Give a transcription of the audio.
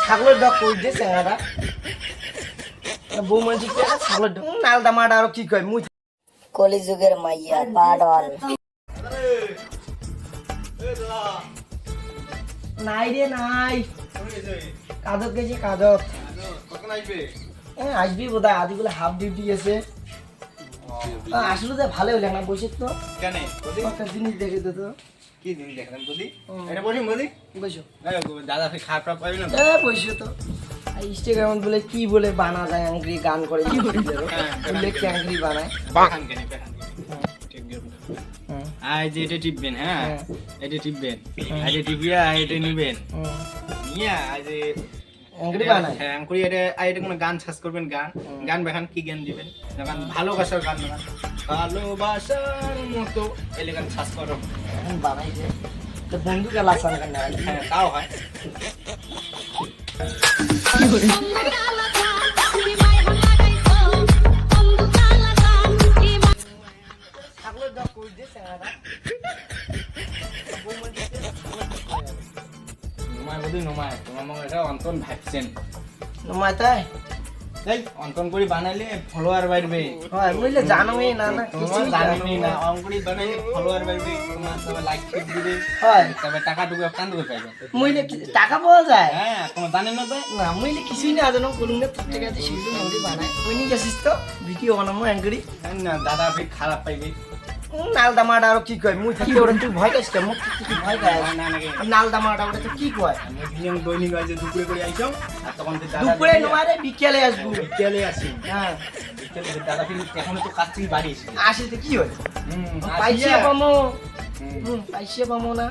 ছাগলের ডগ কই দে চেঙ্গাটা বউ মানছি ছাগলের ডগ নালদা মাটা আর কি কয় মুই কলিযুগের মাইয়া পাডল নাই রে নাই কাজত গেছি কাজত আসবি বোধহয় আদিগুলো হাফ ডিউটি গেছে আসলে তো ভালো হইলে না বসে তো কেন একটা জিনিস দেখে তো কি দিন দেখলাম বলি এটা বলি বলি বসো দাদা ফির খারাপ খারাপ পাবি না বসো তো ইনস্টাগ্রাম বলে কি বলে বানা যায় অ্যাংরি গান করে কি বলে বলে কি অ্যাংরি বানায় পাখান কেন পাখান আই যে এটা টিপবেন হ্যাঁ এটা টিপবেন আই যে টিপিয়া এটা নিবেন নিয়া আই যে অ্যাংরি বানায় হ্যাঁ করি এটা আই এটা কোনো গান সার্চ করবেন গান গান বেখান কি গান দিবেন গান ভালোবাসার গান না ভালোবাসার মতো এলে গান সার্চ করো বানাই যে তো বন্ধু গেলা সান গান হ্যাঁ তাও হয় ছাগলের ডগ কই দে চেঙ্গাটা বউ মানছি নমায় বলি নমায় তোমার মনে এটা অন্তন ভাবছেন নমায় তাই এই অন্তন করে বানাইলে ফলোয়ার বাড়বে হয় বুঝলে জানোই না না তোমার কিছুই জানেনই না অঙ্কুরি বানাইলে ফলোয়ার বাড়বে তোমার তবে লাইক ঠিক দিবে হয় তবে টাকা টুকু কান দুবে পাইবে মুইলে টাকা পাওয়া যায় হ্যাঁ তোমার জানেন না তো না মুইলে কিছুই না জানো কোনদিন ঠিক আছে শিল্পী মন্দির বানায় মুই নিয়ে গেছিস তো ভিডিও বানাবো অ্যাঙ্করি জানি না দাদা ফির খারাপ পাইবে নালদা মাটা আর কি কয় মুই থাকি ওরা তুই ভয় কাছে মুখ কি ভয় গায় না নাকি নালদা মাটা ওরা তো কি কয় আমি ভিডিও দৈনিক আজ দুপুরে করে আইছো আর তখন তো দাদা দুপুরে নমারে বিকেলে আসবো বিকেলে আসি হ্যাঁ বিকেলে দাদা ফির এখন তো কাজ থেকে বাড়ি এসে আসিতে কি হয় হুম পাইছে আসিয়া। পামো হুম। পাইছে পামো না